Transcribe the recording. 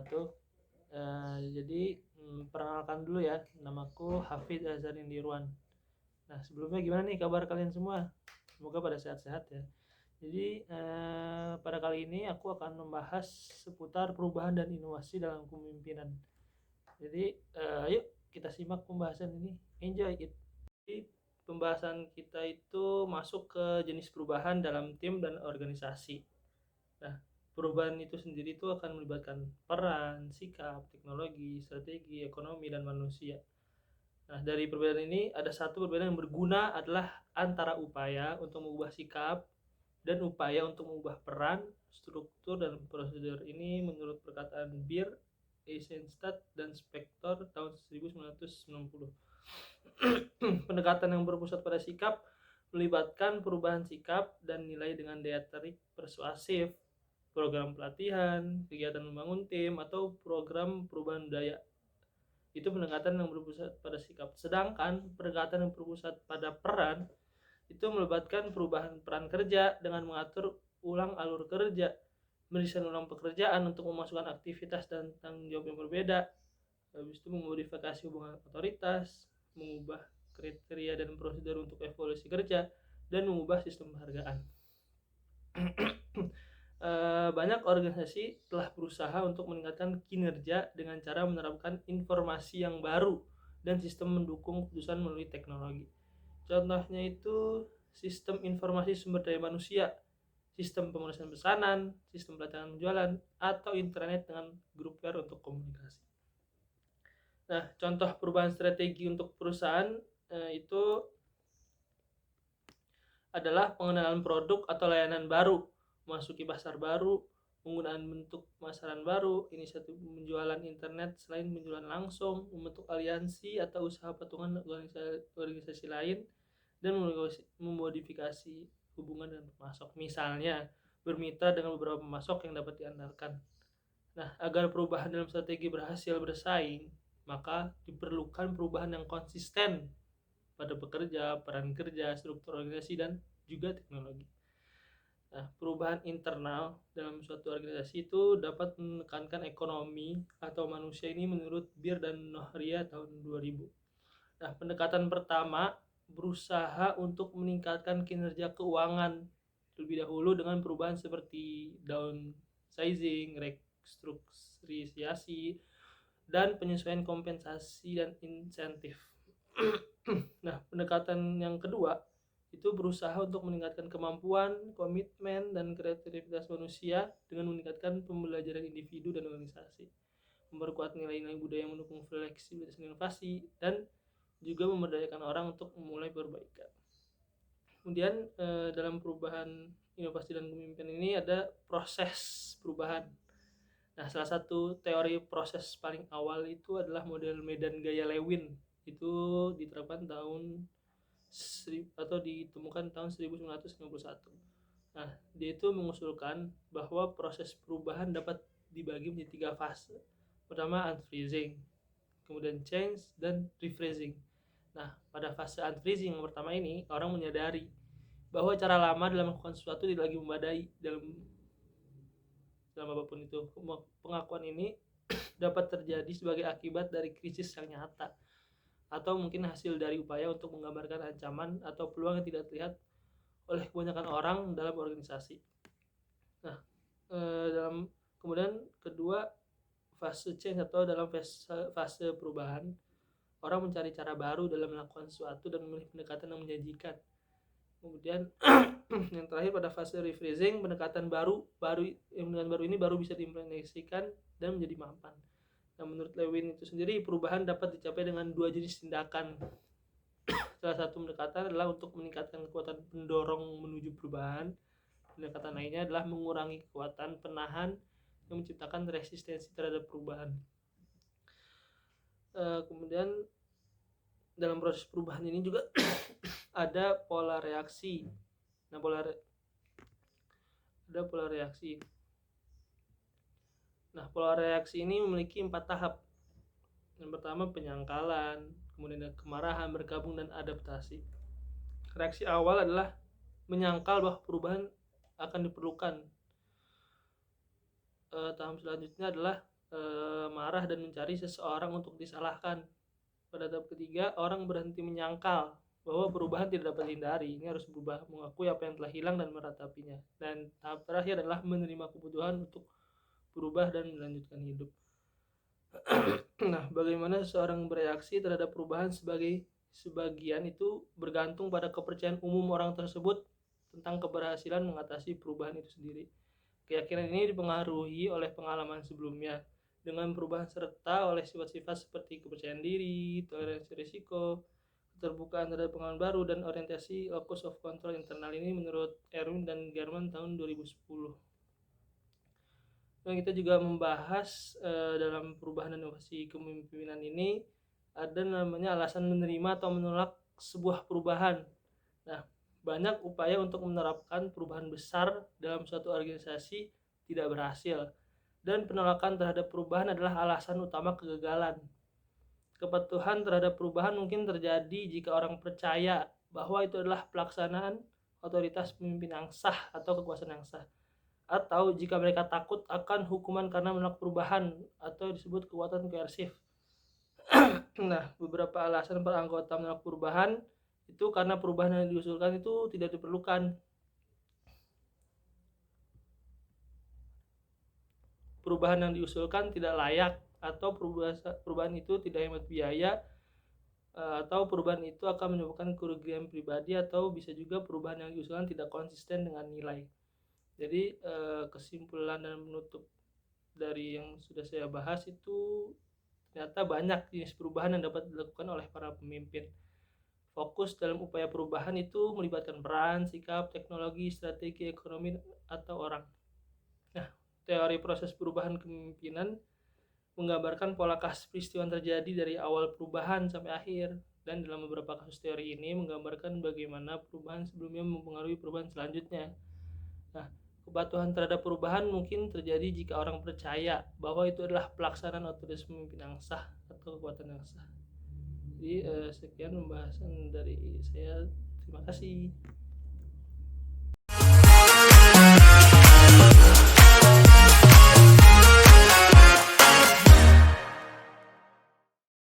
wabarakatuh. Jadi perkenalkan dulu ya, namaku Hafid Azhar Indirwan. Nah, sebelumnya gimana nih kabar kalian semua? Semoga pada sehat-sehat ya. Jadi pada kali ini aku akan membahas seputar perubahan dan inovasi dalam kepemimpinan. Jadi yuk kita simak pembahasan ini. Enjoy it. Jadi pembahasan kita itu masuk ke jenis perubahan dalam tim dan organisasi. Nah, perubahan itu sendiri itu akan melibatkan peran, sikap, teknologi, strategi, ekonomi, dan manusia. Nah, dari perbedaan ini ada satu perbedaan yang berguna adalah antara upaya untuk mengubah sikap dan upaya untuk mengubah peran, struktur, dan prosedur ini menurut perkataan Beer, Eisenstadt, dan Spector tahun 1990. Pendekatan yang berpusat pada sikap melibatkan perubahan sikap dan nilai dengan daya tarik persuasif, program pelatihan, kegiatan membangun tim, atau program perubahan budaya. Itu pendekatan yang berpusat pada sikap. Sedangkan pendekatan yang berpusat pada peran itu melibatkan perubahan peran kerja dengan mengatur ulang alur kerja, mendesain ulang pekerjaan untuk memasukkan aktivitas dan tanggung jawab yang berbeda, habis itu memodifikasi hubungan otoritas, mengubah kriteria dan prosedur untuk evaluasi kerja, dan mengubah sistem penghargaan. Banyak organisasi telah berusaha untuk meningkatkan kinerja dengan cara menerapkan informasi yang baru dan sistem mendukung keputusan melalui teknologi. Contohnya itu sistem informasi sumber daya manusia, sistem pemesanan pesanan, sistem pelatihan penjualan, atau intranet dengan grup web untuk komunikasi. Nah, contoh perubahan strategi untuk perusahaan itu adalah pengenalan produk atau layanan baru, memasuki pasar baru, penggunaan bentuk pemasaran baru, inisiatif penjualan internet selain penjualan langsung, membentuk aliansi atau usaha patungan organisasi lain, dan memodifikasi hubungan dengan pemasok. Misalnya, bermitra dengan beberapa pemasok yang dapat diandalkan. Nah, agar perubahan dalam strategi berhasil bersaing, maka diperlukan perubahan yang konsisten pada pekerja, peran kerja, struktur organisasi, dan juga teknologi. Nah, perubahan internal dalam suatu organisasi itu dapat menekankan ekonomi atau manusia ini menurut Beer dan Nohria tahun 2000. Nah, pendekatan pertama berusaha untuk meningkatkan kinerja keuangan terlebih dahulu dengan perubahan seperti downsizing, restrukturisasi, dan penyesuaian kompensasi dan insentif. Nah, pendekatan yang kedua itu berusaha untuk meningkatkan kemampuan, komitmen, dan kreativitas manusia dengan meningkatkan pembelajaran individu dan organisasi, memperkuat nilai-nilai budaya yang mendukung fleksibilitas dan inovasi, dan juga memberdayakan orang untuk memulai perbaikan. Kemudian dalam perubahan inovasi dan kepemimpinan ini ada proses perubahan. Nah, salah satu teori proses paling awal itu adalah model Medan Gaya Lewin. Itu diterapkan ditemukan tahun 1951. Nah, dia itu mengusulkan bahwa proses perubahan dapat dibagi menjadi 3 fase. Pertama, unfreezing, kemudian change, dan rephrasing. Nah, pada fase unfreezing yang pertama ini, orang menyadari bahwa cara lama dalam melakukan sesuatu tidak lagi memadai dalam apapun itu. Pengakuan ini dapat terjadi sebagai akibat dari krisis yang nyata, atau mungkin hasil dari upaya untuk menggambarkan ancaman atau peluang yang tidak terlihat oleh kebanyakan orang dalam organisasi. Nah, kemudian kedua, fase change atau dalam fase perubahan, orang mencari cara baru dalam melakukan sesuatu dan memilih pendekatan yang menjanjikan. Kemudian yang terakhir pada fase rephrasing, pendekatan baru ini baru bisa diimplementasikan dan menjadi mampan. Nah, menurut Lewin itu sendiri, perubahan dapat dicapai dengan 2 jenis tindakan. Salah satu pendekatan adalah untuk meningkatkan kekuatan pendorong menuju perubahan. Pendekatan lainnya adalah mengurangi kekuatan penahan yang menciptakan resistensi terhadap perubahan. Kemudian dalam proses perubahan ini juga ada pola reaksi. Nah, pola reaksi. Nah, pola reaksi ini memiliki 4 tahap. Yang pertama, penyangkalan, kemudian ada kemarahan, bergabung, dan adaptasi. Reaksi awal adalah menyangkal bahwa perubahan akan diperlukan. Tahap selanjutnya adalah marah dan mencari seseorang untuk disalahkan. Pada tahap ketiga, orang berhenti menyangkal bahwa perubahan tidak dapat dihindari. Ini harus berubah, mengakui apa yang telah hilang dan meratapinya. Dan tahap terakhir adalah menerima kebutuhan untuk berubah dan melanjutkan hidup. Nah, bagaimana seseorang bereaksi terhadap perubahan sebagian itu bergantung pada kepercayaan umum orang tersebut tentang keberhasilan mengatasi perubahan itu sendiri. Keyakinan ini dipengaruhi oleh pengalaman sebelumnya, dengan perubahan serta oleh sifat-sifat seperti kepercayaan diri, toleransi risiko, keterbukaan terhadap pengalaman baru, dan orientasi locus of control internal. Ini menurut Erwin dan German tahun 2010. Dan kita juga membahas dalam perubahan dan inovasi kepemimpinan ini ada namanya alasan menerima atau menolak sebuah perubahan. Nah, banyak upaya untuk menerapkan perubahan besar dalam suatu organisasi tidak berhasil, dan penolakan terhadap perubahan adalah alasan utama kegagalan. Kepatuhan terhadap perubahan mungkin terjadi jika orang percaya bahwa itu adalah pelaksanaan otoritas pemimpin yang sah atau kekuasaan yang sah, atau jika mereka takut akan hukuman karena menolak perubahan atau disebut kekuatan koersif. Nah, beberapa alasan para anggota menolak perubahan itu karena perubahan yang diusulkan itu tidak diperlukan, perubahan yang diusulkan tidak layak, atau perubahan itu tidak hemat biaya, atau perubahan itu akan menyebabkan kerugian pribadi, atau bisa juga perubahan yang diusulkan tidak konsisten dengan nilai. Jadi kesimpulan dan menutup dari yang sudah saya bahas itu ternyata banyak jenis perubahan yang dapat dilakukan oleh para pemimpin. Fokus dalam upaya perubahan itu melibatkan peran, sikap, teknologi, strategi, ekonomi, atau orang. Nah, teori proses perubahan kepemimpinan menggambarkan pola kasus peristiwa yang terjadi dari awal perubahan sampai akhir, dan dalam beberapa kasus teori ini menggambarkan bagaimana perubahan sebelumnya mempengaruhi perubahan selanjutnya. Nah, kepatuhan terhadap perubahan mungkin terjadi jika orang percaya bahwa itu adalah pelaksanaan otoritas pemimpin yang sah atau kekuatan yang sah. Jadi sekian pembahasan dari saya. Terima kasih.